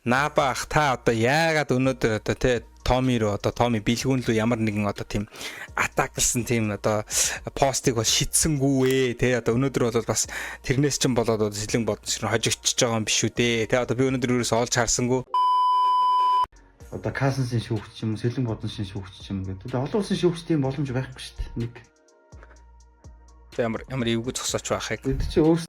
Наба ах та одоо яагаад өнөөдөр одоо те Томи руу одоо Томи бэлгүүн лөө ямар нэгэн одоо тийм атаклсан тийм одоо постыг бол шидсэнгүү те одоо өнөөдөр бол бас тэрнээс ч болоод одоо сэлэн бодсон шиг хожигдчихж байгаа юм биш үү те одоо би өнөөдөр ерөөсөө олж харсангүй одоо Кассенсын шүүгч юм сэлэн бодсон шин шүүгч юм гэдэг. Олон улсын шүүгч тийм боломж байхгүй шүү дээ. Нэг ямар эвгүй зогсооч байхыг. Бид чи өөр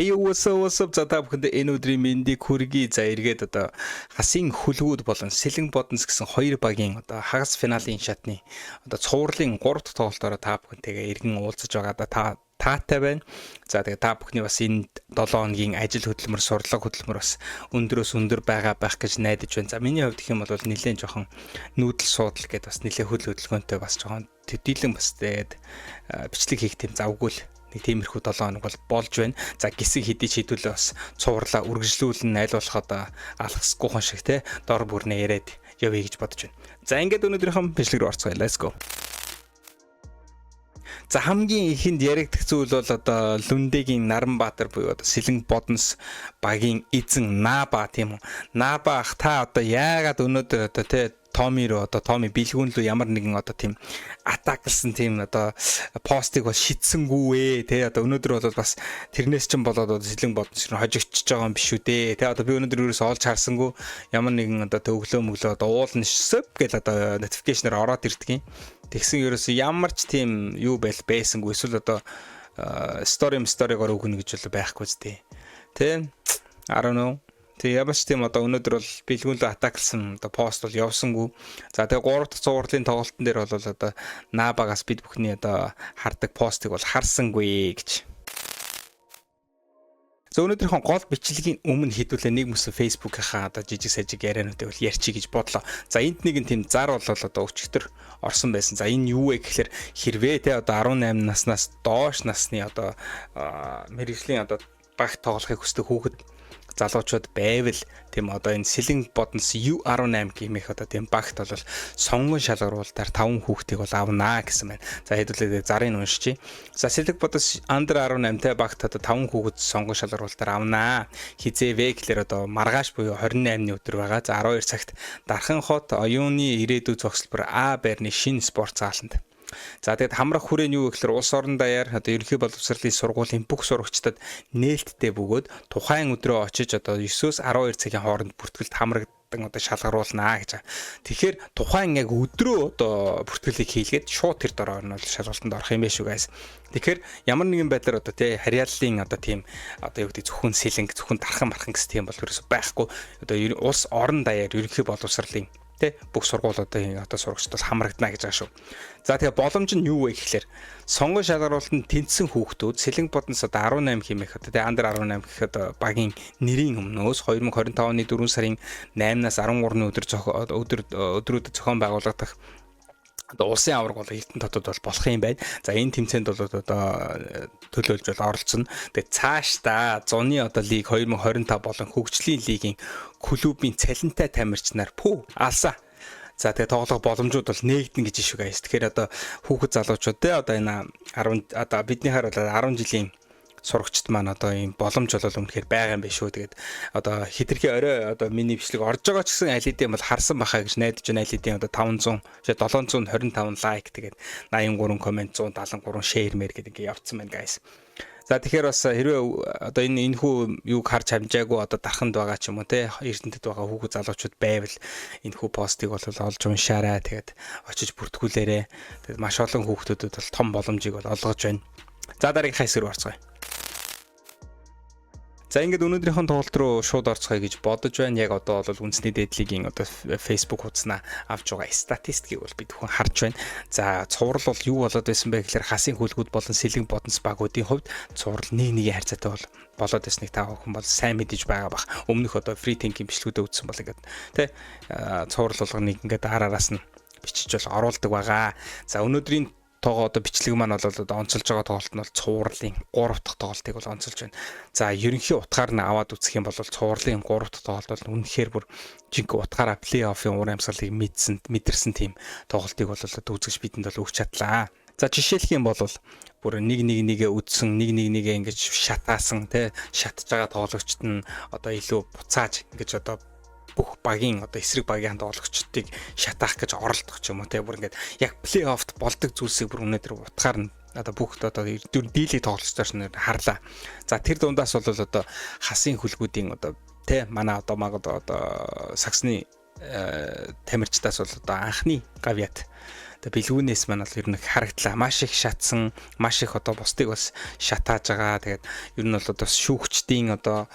Hey what's up за та бүхэнд энэ өдрийн мэндийг хүргэе. За эргээд одоо хасын хүлгүүд болон сэлэн боднос гэсэн хоёр багийн одоо хагас финалийн шатны одоо цувралын 3 дахь тоглолтоор та бүхэнтэйгээ эргэн уулзаж байгаа да таатай байна. За тэгээ та бүхний бас энэ 7 хоногийн ажил хөдөлмөр, сурлага хөдөлмөр бас өндөрөөс өндөр байх гэж найдаж байна. За миний хувьд гэх юм бол нэлээд жоохон нүүдэл суудал гэдээ бас нэлээд хөл хөдөлгөөнтэй бас жоохон төдийлөн бас тэгээд бичлэг хийх тийм завгүй л нэг тиймэрхүү 7 хоног бол болж байна. За гисэг хэдий шийдвэлээ бас цувралаа үргэлжлүүлэн айлуулахад алхасгүй хон шиг те дор бүрнээ яриад явъя гэж бодож байна. За ингээд өнөөдрийнхөө бичлэг рүү орцгоё. Let's go. За хамгийн ихэнд яригдах зүйл бол одоо Лүндэгийн Наранбаатар буюу одоо сэлэн боднос багийн эзэн Наба тийм үү. Наба ах та одоо яагаад өнөөдөр одоо те Томи руу одоо Томи бэлгүүн лөө ямар нэгэн одоо тийм атаклсан тийм одоо постыг бол шидсэнгүү те одоо өнөөдөр бол бас тэрнээс ч болоод одоо сэлэн бодсон шиг хожигдчихж байгаа юм биш үү те одоо би өнөөдөр ерөөсөө олж харсангүй ямар нэгэн одоо өглөө одоо уулна шсэп гэл одоо notification-аар ороод ирдэг юм. Тэгсэн ерөөсөө ямар ч тийм юу байсангүй эсвэл одоо story-гоор өгнө гэж бол байхгүй зү те I don't know. Тэгээ ямар ч тийм одоо өнөөдөр бол бэлгүүнлөө атаклсан одоо пост бол явсангүй. За тэгээ 3 дахь цувралын тоглолтын дээр бол одоо Набагаас бид бүхний одоо хардаг постыг бол харсангүй гэж. За өнөөдрийнхөө гол бичлэгийн өмнө хэдүүлээ нэг мөсө Facebook-ийнхаа одоо жижиг сажиг яриануудыг бол ярьчих гэж бодлоо. За энд нэг тийм зар бол одоо өчигдөр орсон байсан. За энэ юу вэ гэхээр хэрвээ те одоо 18 наснаас доош насны одоо мэргэжлийн одоо багт тоглохыг хүсдэг хүүхэд залуучууд байвал тийм одоо энэ сэлэн боднос U18 гэмэх одоо тийм багт бол сонгон шалгаруулалтаар 5 хүүхдийг бол авнаа гэсэн байна. За хэдүүлээ зарын уншчих. За сэлэг боднос under 18-тай багт одоо 5 хүүхэд сонгон шалгаруулалтаар авнаа. Хизээвэ гэхээр одоо маргааш буюу 28-ны өдөр байгаа. За 12 цагт Дархан хот оюуны ирээдүй зогсолбор А байрны шинэ спорт зааланд. За тэгэд хамрах хүрээний юу гэхээр улс орон даяар одоо ерөнхий боловсролын сургуулийн бүх сурагчдад нээлттэй бөгөөд тухайн өдрөө очиж одоо 9-өөс 12 цагийн хооронд бүртгэлд хамрагдан одоо шалгаруулнаа гэж. Тэгэхээр тухайн яг өдрөө одоо бүртгэлийг хийлгээд шууд тэр дороор нь бол шалгалтанд орох юм байх шүү guys. Тэгэхээр ямар нэгэн байдлаар одоо тий харьяаллын одоо тийм одоо юу гэдэг зөвхөн сэлэнг зөвхөн дархан гэсэн тийм бол ерөөсөй байхгүй. Одоо улс орон даяар ерөнхий боловсролын бүх сургуулиудын одоо сурагчдад хамрагдана гэж байгаа шүү. За тэгээ боломж нь юу вэ гэхээр сонгон шалгаруулалтанд тэнцсэн хүүхдүүд сэлэн боднос одоо 18 хэмээх одоо тэгээ under 18 гэх одоо багийн нэрийн өмнөөс 2025 оны 4 сарын 8-наас 13-ны өдрүүдэд зохион байгуулагдах одоо улсын аварга бол Эрдэнэ хотод бол болох юм байна. За энэ тэмцээнд бол одоо төлөөлж бол оролцсон. Тэгээ цаашдаа зуны одоо лиг 2025 болон хөгжлийн лигийн клубын цалинтай тамирчнаар алсаа. За тэгээ тоглох боломжууд бол нээгдэн гэж шүү guys. Тэгэхээр одоо хүүхэд залуучууд те одоо энэ 10 одоо биднийхээр бол 10 жилийн сурагчд маань одоо ийм боломж бол үнэхээр байгаа юм биш шүү. Тэгээд одоо хитрхи орой одоо миний бичлэг орж байгаа ч гэсэн аль хэдийн бол харсан бахаа гэж найдаж байна. Аль хэдийн одоо 725 лайк тэгээд 83 коммент 173 шеэр мэр гэдэг ингээ явцсан байна guys. За тэгэхээр бас хэрвээ одоо энэ хүү юуг харж хамжаагүй одоо дарханд байгаа ч юм уу те Эрдэнэтэд байгаа хүүхэд залуучууд байвал энэ хүү постыг бол олж уншаарай. Тэгээд очиж бүртгүүлээрэ. Тэгээд маш олон хүүхдүүдэд бол том боломжийг бол олгож байна. За дараагийн хайс руу орцгоё. За ингээд өнөөдрийнхөө тоглолт руу шууд орцгоё гэж бодож байна. Яг одоо бол үндэсний дээдлигийн одоо Facebook хуудаснаа авч байгаа статистикийг бол бид бүхэн харж байна. За цуврал бол юу болоод байсан бэ гэхээр хасын хөлгүүд болон сэлэн бодонц багуудын хувьд цуврал нэг харьцаатай болоод байсныг та бүхэн бол сайн мэдэж байгаа бах. Өмнөх одоо free thinking бичлэгүүдээ үзсэн бол ингээд тий цуврал болгоныг ингээд араас нь бичиж бол оруулдаг байгаа. За өнөөдрийн тоогоо одоо бичлэг маань бол одоо онцолж байгаа тоглолт нь бол цувралын 3 дахь тоглолтыг бол онцолж байна. За ерөнхий утгаар нь аваад үзэх юм бол цувралын 3 дахь тоглолт бол үнэхээр бүр жинхэнэ утгаараа плей-оффын уур амьсгалыг мэдэрсэн тийм тоглолтыг бол одоо үзэж бидэнд бол өгч чадлаа. За жишээлх юм бол бүр нэгээ үдсэн нэгээ ингэж шатаасан тий шатж байгаа тоглогчд нь одоо илүү буцааж ингэж одоо бүх багийн одоо эсрэг багийн тоглогчдыг шатаах гэж оролдох ч юм уу те бүр ингээд яг плей-оффт болдог зүйлсийг бүр өнөөдөр утгаар нь одоо бүх одоо дийлийг тоглогчдоос нь харлаа. За тэр дундаас бол одоо хасын хөлгүүдийн одоо те манай одоо магад одоо саксны тамирчдаас бол одоо анхны гавьяат бэлгүүнээс маань бол ер нь харагдлаа. Маш их шатсан, маш их одоо бусдыг бас шатааж байгаа. Тэгээд ер нь бол одоо шүүгчдийн одоо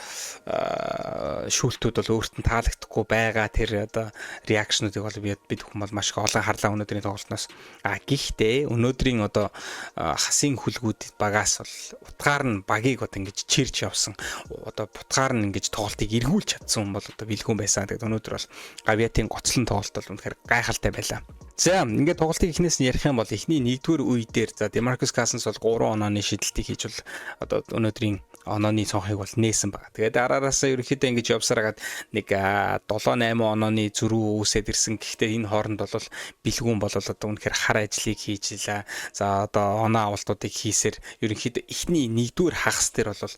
шүүлтүүд бол өөрт нь таалагдахгүй байгаа. Тэр одоо реакшнуудыг бол бид хүмүүс бол маш их олон харлаа өнөөдрийн тоглолтноос. Гэхдээ өнөөдрийн одоо хасын хөлгүүд багаас бол утгаар нь багийг одоо ингэж чирж явсан. Одоо бутгаар нь ингэж тоглолтыг эргүүлж чадсан хүн бол одоо бэлгүүн байсан. Тэгээд өнөөдөр бол гавьяатын гоцлон тоглолт бол үнэхээр гайхалтай байлаа. За ингээд тоглолтыг эхнээс нь ярих юм бол эхний 1-р үе дээр за Demarcus Cousins бол 3 онооны шидэлтийг хийж бол одоо өнөөдрийн онооны цонхыг бол нээсэн байгаа. Тэгээд араараасаа ерөнхийдөө ингэж явсараад нэг 7-8 онооны зөрүү үүсээд ирсэн. Гэхдээ энэ хооронд бол бэлгүүн бол одоо үнэхээр хар ажлыг хийж илаа. За одоо оноо авалтуудыг хийсээр ерөнхийдөө эхний 1-р хагас дээр бол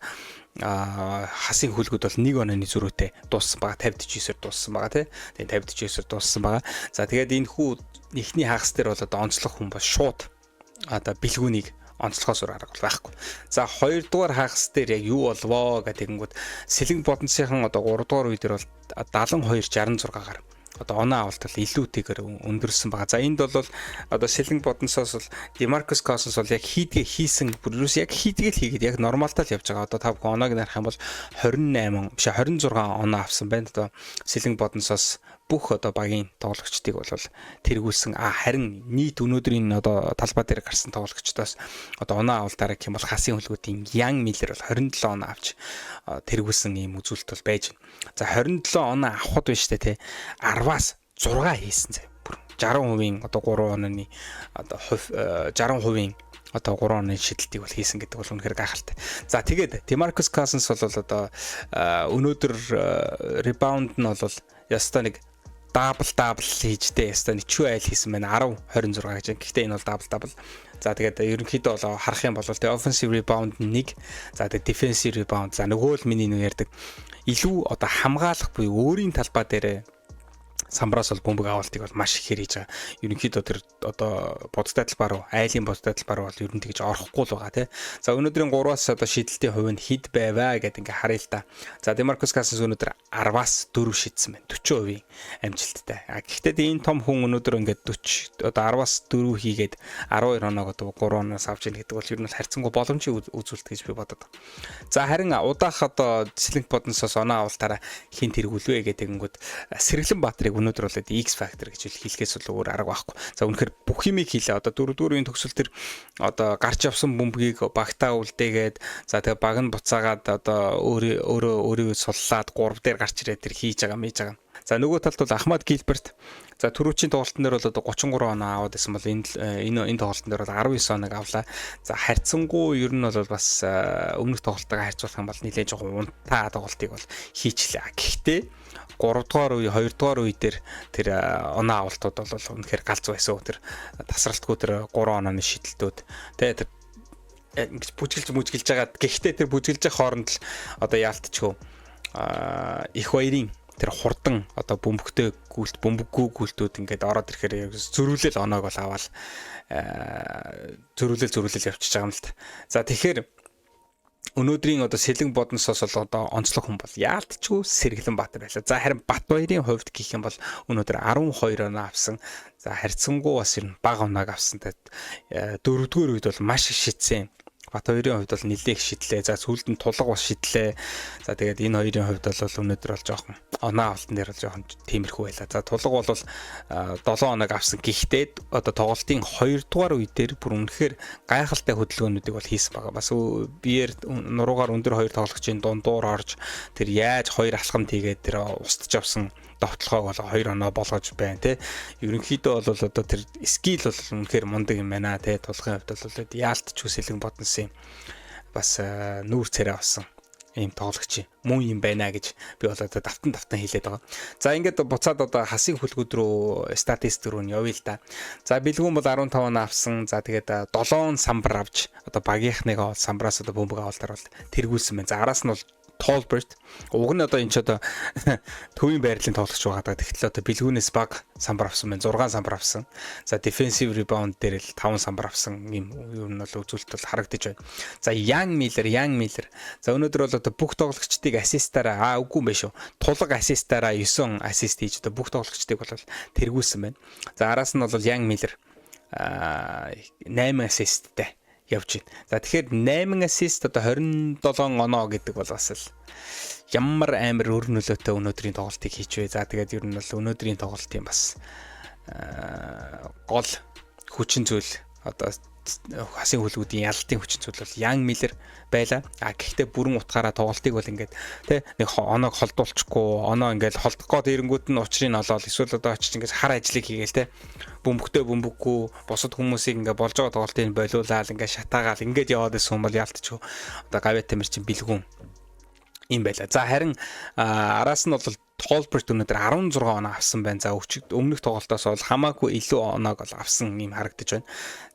хасын хөлгүүд бол 1 онооны зөрүүтэй дууссан байгаа. 59-ээр дууссан байгаа тий. Тэгээд 59-ээр дууссан байгаа. За тэгээд энэ хүү эхний хагас дээр бол одоо онцлог хүн бол шууд одоо бэлгүүнийг онцлохоос өөр арга байхгүй. За 2 дугаар хагас дээр яг юу болвоо гэдэгэнгүүт сэлэн бодонцынхан одоо 3 дугаар үе дээр бол 72-66-гаар одоо оноо авалтал илүүтэйгээр өндөрсөн байгаа. За энд бол одоо сэлэн бодонцоос бол Demarcus Cousins бол яг хийдгээ хийсэн бүрээс яг хийдгээл хийгээд яг нормалтаа л явж байгаа. Одоо та бүхэн оноог нарах юм бол 28 биш 26 оноо авсан байна. Одоо сэлэн бодонцоос бүх одоо багийн тоглогчдыг бол тэргүүлсэн. Харин нийт өнөөдрийн одоо талбай дээр гарсан тоглогчдоос одоо оноо авалтаараа гэх юм бол хасын хөлгүүдийн Young Miller бол 27 оноо авч тэргүүлсэн ийм үзүүлэлт бол байж байна. За 27 оноо авахд байна штэ тий 10-аас 6 хийсэн зав. Бүр 60% одоо 3 онооны одоо 60% одоо 3 оны шидэлтийг бол хийсэн гэдэг бол үнэхээр гайхалтай. За тэгээд Demarcus Cousins бол одоо өнөөдөр ребаунд нь бол ястаа нэг дабл хийжтэй ястаа ничүү айл хийсэн байна 10-26 гэж. Гэхдээ энэ бол дабл. За тэгээд ерөнхийдөө бол харах юм бол тэ offensive rebound 1, за тэгээд defensive rebound. За нөгөө л миний нэг ярьдаг илүү одоо хамгаалах буюу өөрийн талбай дээр самбраас бол бөмбөг авалтыг бол маш ихээр хийж байгаа. Ерөнхийдөө тэр одоо бодтой талбар руу, айлын бодтой талбар бол ер нь тэгж орохгүй л байгаа тий. За өнөөдрийн 3-аас одоо шидэлтийн хувь нь хэд байваа гэдэг ингээ харъя л та. За Demarcus Cousins өнөөдөр 10-аас 4 шидсэн байна. 40% амжилттай. Гэхдээ энэ том хүн өнөөдөр ингээд 40 одоо 10-аас 4 хийгээд 12 оноог одоо 3 оноос авч ийн гэдэг бол ер нь харьцангуй боломжийн үзүүлэлт гэж би бодод. За харин удаах одоо сэлэнг бодносоос оноо авалтаараа хин тэргүүлвэ гэдэгэнгүүд Сэргэлэн Баатрыг өнөөдөр бол X factor гэж хэлхээс бол өөр арга байхгүй. За үнэхээр бүх юмыг хийлээ. Одоо 4-4-ийн төгсөл төр одоо гарч явсан бөмбөгийг багтаа үлдээгээд за тэгээ баг нь буцаагаад одоо өөрийгөө суллаад 3 дээр гарч ирээд тэр хийж байгаа мэж байгаа. За нөгөө талд бол Ахмад Гилберт за түрүүчийн тоглолтын дээр бол одоо 33 оноо аваад байсан бол энэ тоглолтын дээр бол 19 оног авлаа. За харьцангуй ер нь бол бас өмнөх тоглолтойгоо харьцуулах юм бол нэлээд жоохон унтаа тоглолтыг бол хийчлээ. Гэхдээ 3 дугаар үе 2 дугаар үе дээр тэр оноо авалтууд бол үнэхээр галз байсан. Тэр тасралтгүй тэр 3 онооны шидэлтүүд тэ тэр ингэж бүжгэлж байгаа. Гэхдээ тэр бүжгэлж байгаа хооронд л одоо яалтчгүй их баярын тэр хурдан одоо бөмбөгтэй гүйлт бөмбөггүй гүйлтүүд ингээд ороод ирэхээр зөрүүлэл оноог бол аваад зөрүүлэл явчихж байгаа юм л та. За тэгэхээр өнөөдрийн одоо сэлэн бодносоос бол одоо онцлог хүн бол яалтчгүй Сэргэлэн Баатар байлаа. За харин Батбаярын хувьд гэх юм бол өнөөдөр 12 оноо авсан. За харьцангуй бас ер нь бага оноог авсан. Тэгээд 4-р үед бол маш их шидсэн. Бат хоёрын хувьд бол нэлээх шидлээ. За сүүлд нь тулга бас шидлээ. За тэгээд энэ хоёрын хувьд бол өнөөдөр бол жоохон оноо авалтан дээр бол жоохон тиймэрхүү байла. За тулга бол 7 оног авсан. Гэхдээ одоо тоглолтын 2 дугаар үе дээр бүр үнэхээр гайхалтай хөдөлгөөнүүдийг бол хийсэн байгаа. Бас биеэр нуруугаар өндөр хоёр тоглогчийн дундуур орж тэр яаж хоёр алхамд хийгээд тэр устж авсан довтлохоог бол 2 оноо болгож байна тий. Ерөнхийдөө бол одоо тэр скил бол үнэхээр мундаг юм байна тий. Тулгын хувьд бол яалтч үсэлэн бодносын бас нүүр царай авсан ийм тоглогч мөн юм байна гэж би бол одоо давтан хэлээд байгаа. За ингээд буцаад одоо хасын хөлгүүд рүү статистик рүү нь явъя л да. За бэлгүүн бол 15 оноо авсан. За тэгээд 7 самбар авч одоо багийнхныгаа бол самбараас одоо бөмбөг авалтаар бол тэргүүлсэн байна. За араас нь бол Tolbert. Уг нь одоо энэ ч одоо төвийн байрлалын тоглогч байгаа. Тэгтэл одоо бэлгүүнээс баг самбар авсан байна. 6 самбар авсан. За defensive rebound дээр л 5 самбар авсан юм юу нь бол үзүүлэлт бол харагдаж байна. За Young Miller. За өнөөдөр бол одоо бүх тоглогчдыг ассистаараа үгүй юм байна шүү. Тулга ассистаараа 9 ассист хийж одоо бүх тоглогчдыг бол тэргүүлсэн байна. За араас нь бол Young Miller 8 ассисттэй явж байна. За тэгэхээр 8 ассист одоо 27 оноо гэдэг бол бас л ямар амар өр нөлөөтэй өнөөдрийн тоглолтыг хийж вэ. За тэгээд ер нь бол өнөөдрийн тоглолтын бас гол хүчин зүйл одоо хасын хөлгүүдийн ялалтын хүчин зүйл бол Young Miller байла. Гэхдээ бүрэн утгаараа тоглолтыг бол ингээд тий нэг оноог холдуулчихгүй, оноо ингээд холдох гээд ирэнгүүт нь учрыг олоод эсвэл одоо очиж ингээд хар ажлыг хийгээл тий бөмбөггүй бусад хүмүүсийг ингээд болж байгаа тоглолтыг болиулаад ингээд шатаагаал ингээд яваад байсан бол ялтчихгүй одоо гавьяа тамир чинь бэлгүүн юм байла. За харин араас нь бол Tolbert өнөөдөр 16 оноо авсан байна. За өмнөх тоглолтоос бол хамаагүй илүү оноог бол авсан юм харагдаж байна.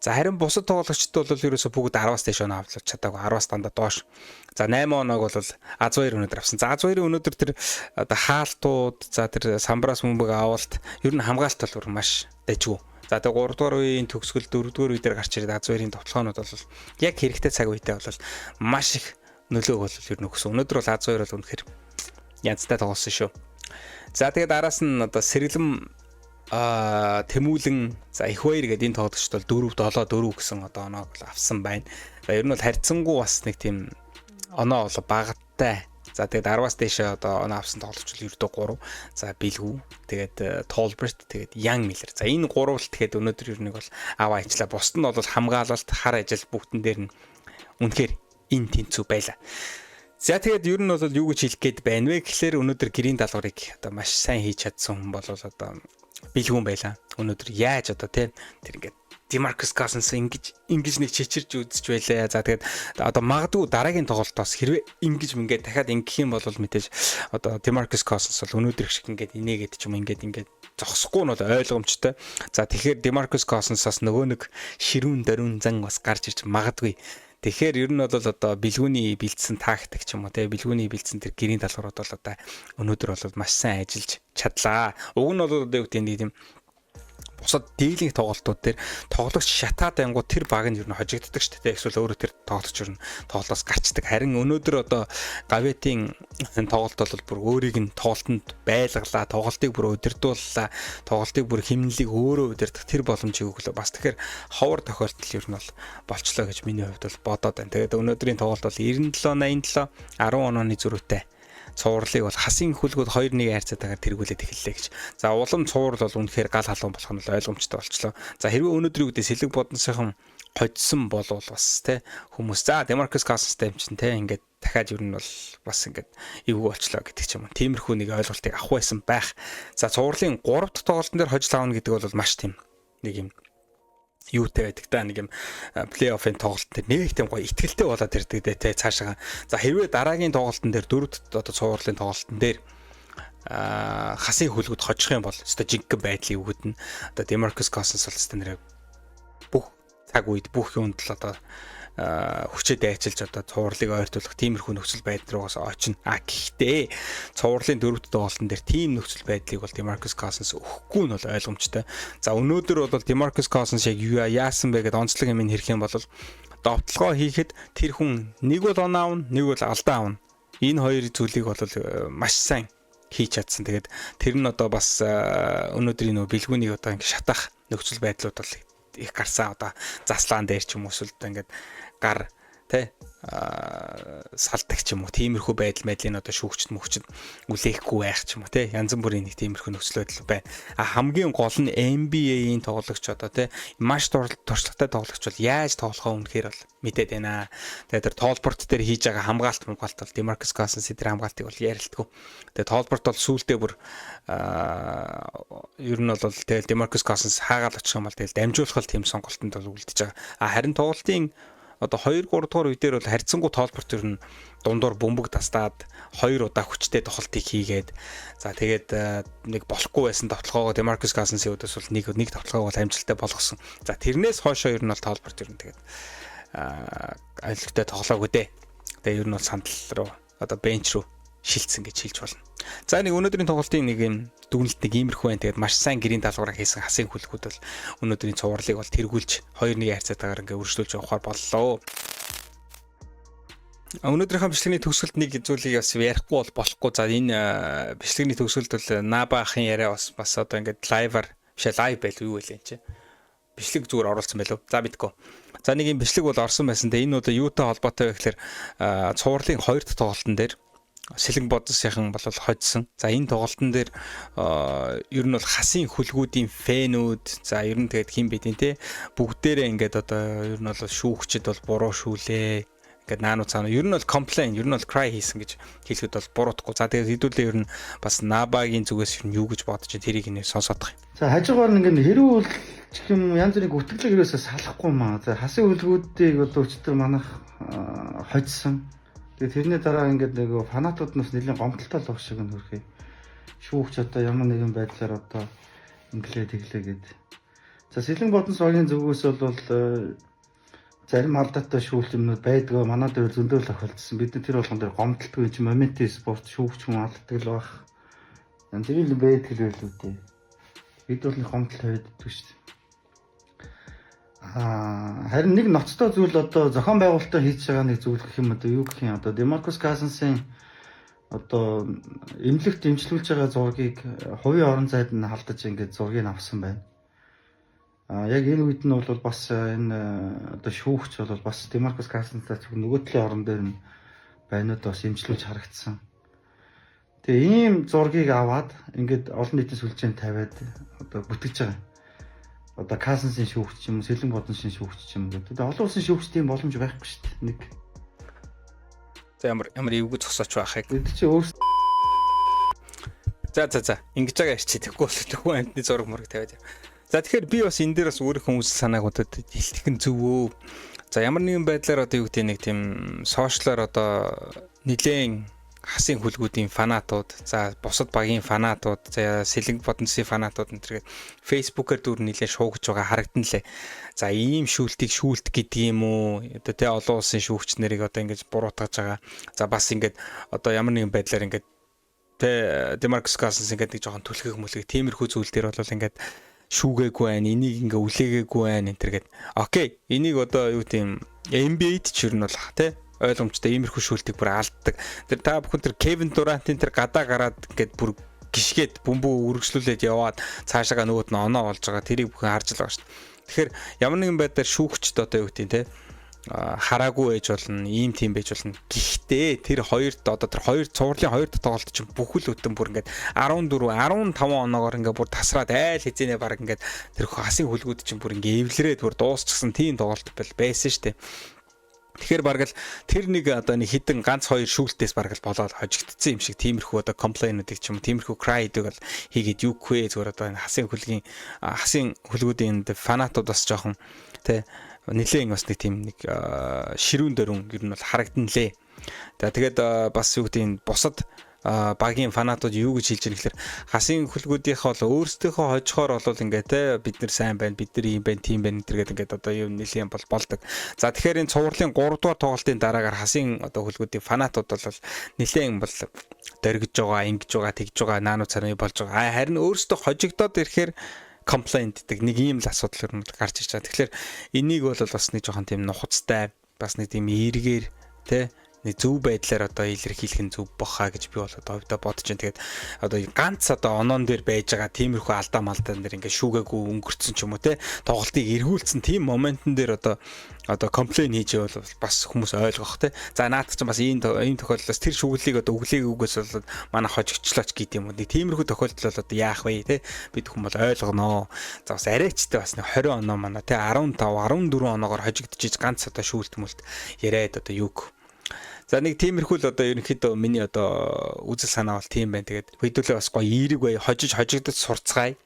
За харин бусад тоглогчдод бол ерөөсө бүгд 10-аас дээш оноо авч чадаагүй. 10-аас дандаа доош. За 8 оноог бол Az2 өнөөдөр авсан. За Az2 өнөөдөр тэр одоо хаалтууд, за тэр самбараас бөмбөг авалт ер нь хамгаалалт бол маш дэжгүй. За тэгээ 3 дугаар үеийн төгсгөл 4 дугаар үе дээр гарч ирээд Az2-ийн тоглоомнууд бол яг хэрэгтэй цаг үедээ бол маш их нөлөө бол ер нь өгсөн. Өнөөдөр бол Az2 бол үнэхээр янзтай тоглосон шүү. За тэгээд араас нь одоо сэргэлэм тэмүүлэн за их баяр гэдэг энэ тоглогчд бол 4-7-4 гэсэн одоо оноог авсан байна. За ер нь бол харьцангуй бас нэг тийм оноо бол багаттай. За тэгээд 10-аас дээш одоо оноо авсан тоглогч бол ердөө 3. За бэлгүү, тэгээд Tolbert, тэгээд Young Miller. За энэ гурвал тэгээд өнөөдөр ер нь бол аваа ичлаа. Бусд нь бол хамгаалалт, хар ажил бүгдэн дээр нь үнэхээр эн тэнцүү байлаа. За тэгээд ер нь бол юу гэж хэлэх гээд байна вэ гэхээр өнөөдөр гэрийн даалгаврыг одоо маш сайн хийж чадсан хүн бол одоо бэлгүүн байла. Өнөөдөр яаж одоо тэр ингээд DeMarcus Cousins ингэж нэг чичирж үзэж байлаа. За тэгээд одоо магадгүй дараагийн тоглолтоос хэрвээ ингэж дахиад ингэх юм бол мэдээж одоо DeMarcus Cousins бол өнөөдөр шиг ингээд инээгээд ч юм ингээд зогсохгүй нь бол ойлгомжтой. За тэгэхээр DeMarcus Cousins-аас нөгөө нэг ширүүн дөрвөн зан бас гарч ирж магадгүй. Тэгэхээр ер нь бол одоо бэлгүүний бэлдсэн тактик ч юм уу те бэлгүүний бэлдсэн тэр гэрийн даалгаврууд бол одоо өнөөдөр бол маш сайн ажиллаж чадлаа. Уг нь бол одоо юу гэдэг нэг тийм бусад дийлэнх тоглолтууд дээр тоглогч шатаад ангууд тэр баг нь ер нь хожигддаг шүү дээ. Эсвэл өөрөө тэр тоглогч ер нь тоглолтоос гарчдаг. Харин өнөөдөр одоо гавьятын тоглолт бол бүр өөрийг нь тоглолтод байлгалаа, тоглолтыг бүр удирдууллаа, тоглолтыг бүр хэмнэлийг өөрөө удирдах тэр боломжийг өглөө. Бас тэгэхээр ховор тохиолдол ер нь бол болчлоо гэж миний хувьд бол бодоод байна. Тэгээд өнөөдрийн тоглолт бол 97-87 10 онооны зөрүүтэй цувралыг бол хасын хөлгүүд 2-1 хайрцаатайгаар тэргүүлээд эхэллээ гэж. За улам цуврал бол үнэхээр гал халуун болох нь ойлгомжтой болчлоо. За хэрвээ өнөөдрийн үедээ сэлэг бодносынхан хоцсон бол бас те хүмүүс за DeMarcus Cousins-тай юм чинь те ингээд дахиад ер нь бол бас ингээд эвгүй болчлоо гэдэг ч юм уу. Тиймэрхүү нэг ойлголтыг авах байсан байх. За цувралын 3 дахь тоглолтын дээр хожил аавна гэдэг бол маш тийм нэг юм юутай байдаг та нэг юм плей-оффын тоглолт дээр нэг тийм гоё ихтгэлтэй болоод ирдэг дээ те цаашаа. За хэрвээ дараагийн тоглолтын дээр 4 одоо цувралын тоглолтын дээр хасын хөлгүүд хожих юм бол өстой жинхэнэ байдлыг өгдөн. Одоо DeMarcus Cousins бол өстой нэр бүх цаг үед бүх юунд л одоо хүчээ дайчилж одоо цувралыг ойртуулах тиймэрхүү нөхцөл байдал руугаас очино. Гэхдээ цувралын 4-р тоглолтын дээр тийм нөхцөл байдлыг бол DeMarcus Cousins өгөхгүй нь бол ойлгомжтой. За өнөөдөр бол DeMarcus Cousins яг юу яасан бэ гэдээ онцлог юм хэрэг юм бол довтлогоо хийхэд тэр хүн нэг бол оноо авна, нэг бол алдаа авна. Энэ хоёр зүйлийг бол маш сайн хийж чадсан. Тэгээд тэр нь одоо бас өнөөдрийн нөө бэлгүүнийг одоо ингэ шатах нөхцөл байдлууд бол их гарсан одоо заслаан дээр ч юм уу эсвэл одоо ингээд гар те салдаг ч юм уу тиймэрхүү байдал мэдлийг одоо шүүгчд мөхчд үлээхгүй байх ч юм уу те янз бүрийн нэг тиймэрхүү нөхцөл байдал байна. Хамгийн гол нь NBA-ийн тоглогч одоо те маш туршлагатай тоглогч бол яаж тоглохоо үнэхээр бол мэдээд байна. Тэгээ тэр тоолборт дээр хийж байгаа хамгаалт бол Demarcus Cousins тэр хамгаалтыг бол ярилтгүй. Тэгээ тоолборт бол сүүлдээ бүр ер нь бол тэгэл Demarcus Cousins хаагаал очих юм бол тэгэл дамжуулах тийм сонголтонд бол үлдэж байгаа. Харин тоглолтын одоо 2 3 дугаар үедэр бол харьцангуй тоолборт ер нь дундуур бөмбөг тастаад 2 удаа хүчтэй тоглолтыг хийгээд за тэгээд нэг болохгүй байсан тоглогоо Demarcus Cousins-ийн үдээс бол нэг тоглогоо бол амжилттай болгосон. За тэрнээс хойшоо ер нь бол тоолборт ер нь тэгээд айлгтай тоглоагүй дээ. Тэгээд ер нь бол сандал руу одоо бенч рүү шилжсэн гэж хэлж болно. За нэг өнөөдрийн тоглолтын нэг юм дүгнэлт нэг иймэрхүү байна. Тэгээд маш сайн гэрийн даалгавраа хийсэн хасын хүлгүүд бол өнөөдрийн цувралыг бол тэргүүлж 2-1 харьцаатаагаар ингээ өргөжлүүлж явахаар боллоо. Өнөөдрийнхөө бичлэгийн төгсгөлд нэг зүйлийг бас ярихгүй болохгүй. За энэ бичлэгийн төгсгөлд бол Набаахын яриа бас одоо ингээ лайваар биш лайв байл юу вэ энэ чинь. Бичлэг зүгээр оруулсан байлуу. За мэдгүй. За нэг юм бичлэг бол орсон байсан. Тэгээ энэ удаа юутай холбоотой вэ гэхээр цувралын 2 дахь тоглолтын дээр Сэлэн бодсынхан бол хоцсон. За энэ тоглолтын дээр ер нь бол хасын хүлгүүдийн фэнүүд за ер нь тэгээд хин бидин те бүгдээрээ ингээд одоо ер нь бол шүүгчд бол буруу шүүлээ. Ингээд наануу цаана ер нь бол complain ер нь бол cry хийсэн гэж хэлэхэд бол буруутахгүй. За тэгээд хэдүүлээ ер нь бас Набагийн зүгээс ер нь юу гэж бодож тэрийг нэ сонсоодох юм. За хажуугаар нь ингээд хэрүүл ч юм янз бүрийн гүтгэл хэрэгөөсөө салахгүй маа. За хасын хүлгүүдийг одоо өчтөр манайх хоцсон. Тэгээд тэрний дараа ингээд нэг фанатууд нас нэлийн гомдолтой л баг шиг нь хөрхий. Шүүгч одоо ямар нэгэн байдлаар одоо инглээ тэглээ гээд. За Сэлэн бодон соёлын зүгээс бол зарим алдаатай шүүлт юмнууд байдгаа манад дээр зөндөө л тохиолдсон. Бид тэр болгон дээр гомдолтгүй юм чи моменти спорт шүүгч хүн алддаг л баг. Тэр л байдаг л байлгүй дээ. Бид бол нэг гомдол тавиаддаг шүү дээ. Харин нэг ноцтой зүйл одоо зохион байгуулалтаа хийж байгаа нэг зүйл гэх юм одоо юу гэх юм одоо Demarcus Cousins-ийн одоо эмнэлэгт дэмжлүүлж байгаа зургийг хувийн орон зайд нь халдаж ингээд зургийг авсан байна. Яг энэ үед нь бол бас энэ одоо шүүгч бол бас Demarcus Cousins-тай нөгөө талын орон дээр нь байнууд бас эмчлүүлж харагдсан. Тэгээ ийм зургийг аваад ингээд олон нийтийн сүлжээнд тавиад одоо бүтгэж байгаа. Одоо Cousins-ийн шүүгч юм, Сэлэн бодон шин шүүгч юм гэдэг. Олон улсын шүүгч тийм боломж байхгүй шүү дээ. Нэг. За ямар эвгүй зогсооч байхыг. Бид чи өөрсдөө За ингэж байгаа ярьчих. Тэгэхгүй бол төхөө амтны зураг мөрөг тавиад. За тэгэхээр би бас энэ дээр бас өөрийнхөө үйл санааг удаад хэлэх нь зөв өө. За ямар нэгэн байдлаар одоо юу гэдэг нэг тийм сошиалаар одоо нэлээд хасын хүлгүүдийн фанатууд, за бусад багийн фанатууд, за Сэлэн бодонсын фанатууд энэ Facebook-аар дүр нэлээд шуугж байгаа харагдан лээ. За ийм шүүлтийг шүүлт гэдэг юм уу? Одоо тэ олон улсын шүүгч нарыг одоо ингэж буруутгаж байгаа. За бас ингэж одоо ямар нэгэн байдлаар ингэж тэ Demarcus Cousins ингэж нэг жоохон түлхэх мүлгэх тиймэрхүү зүйл дээр бол ингэж шүүгээгүй байна. Энийг ингэ үлээгээгүй байна энэ төргээд. Окей. Энийг одоо юу тийм NBA-д ч ер нь бол тэ ойлгомжтой иймэрхүү шүүлтийг бүр алддаг. Тэр та бүхэн тэр Kevin Durant-ийн тэр гадаа гараад ингээд бүр гიშгээд бөмбөг үргэлжлүүлээд яваад цаашаага нөгөөд нь оноо болж байгаа. Тэрийг бүхэн харж л байгаа шүү дээ. Тэгэхээр ямар нэгэн байдлаар шүүгчд одоо юу гэдэг те хараагүй байж болно, ийм тийм байж болно. Гэхдээ тэр хоёрт одоо тэр хоёр цувралын хоёр дахь тоглолт чинь бүхэл бүтэн бүр ингээд 14 15 оноогоор ингээд бүр тасраад айл хизэнэ баг ингээд тэр хасын хүлгүүд чинь бүр ингээд эвлэрээд бүр дуусчихсан тийм тоглолт байсан шүү дээ. Тэгэхээр бараг л тэр нэг одоо нэг хідэн ганц хоёр шүүлтээс бараг л болоод хожигдсон юм шиг тиймэрхүү одоо комплейнүүдийг ч юм уу тиймэрхүү крайдыг бол хийгээд юугүй зүгээр одоо хасын хүлгүүдийн фанатууд бас жоохон тэ нэлээд бас нэг тийм нэг ширүүн дөрөн ер нь бол харагдан лээ. Тэгээд бас юу гэдэг бусад багийн фанатууд юу гэж хэлж байгаа гэхээр хасын хүлгүүдийнх бол өөрсдийнхөө хожихоор бол ингээд те бид нар сайн байна, бид нар юм байна, тийм байна гэдэг ингээд одоо юу нэлийн болдог. За тэгэхээр энэ цувралын 3 дугаар тоглолтын дараагаар хасын одоо хүлгүүдийн фанатууд бол нэлээд бол дөргиж байгаа, ингэж байгаа, тэгж байгаа, наануу царай болж байгаа. Харин өөрсдөө хожигдоод ирэхээр комплейнт гэдэг нэг ийм л асуудал гарч ирж байгаа. Тэгэхээр энийг бол бас нэг жоохон тийм нухацтай, бас нэг тийм эргээр те нэг зөв байдлаар одоо илэрхийлэх нь зөв бохаа гэж би бол одоо хувьдаа бодож байна. Тэгээд одоо ганц одоо оноон дээр байж байгаа тиймэрхүү алдаа малдаан дээр ингээ шүүгээгүй өнгөрцөн ч юм уу те тоглолтыг эргүүлсэн тийм моментн дээр одоо комплейн хийж байвал бас хүмүүс ойлгох те. За наадах чинь бас ийм тохиолдлоос тэр шүүглийг одоо өглөөгөөс бол манай хожигчлаач гэдэг юм уу. Нэг тиймэрхүү тохиолдол бол одоо яах вэ те. Бид хүмүүс ойлгоноо. За бас арайчтай бас нэг 20 оноо манай те 15 14 оноогоор хожигдчихж ганц одоо шүүлт мүлт яриад одоо юг. За нэг тиймэрхүү л одоо ерөнхийдөө миний одоо үзэл санаа бол тийм байна. Тэгээд хэдүүлээ бас гоё эерэг бай хожигдож сурцгаая.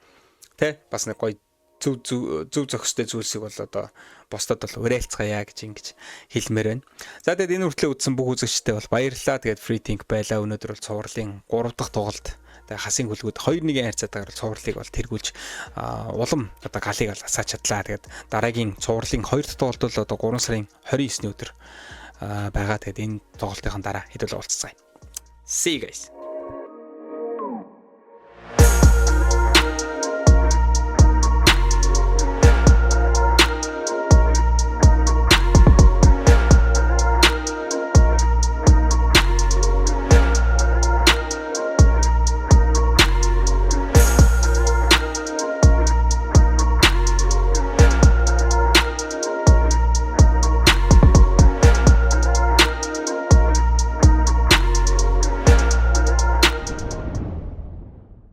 Тэ бас нэг гоё зөв зохистой зүйлсийг бол одоо босдод бол уриалцгаая гэж ингэж хэлмээр байна. За тэгээд энэ хүртлээр үзсэн бүх үзэгчтэй бол баярлалаа. Тэгээд Free Think байлаа. Өнөөдөр бол цувралын 3 дахь тоглолт. Тэгээд хасын хөлгүүд 2-1 харьцаатаагаар цувралыг бол тэргүүлж улам одоо галыг бол асаач чадлаа. Тэгээд дараагийн цувралын 2 дахь тоглолт бол одоо 3 сарын 29-ний өдөр байгаа. Тэгээд энэ тоглолтын дараа хэдүүл уулзцгаая. See you guys.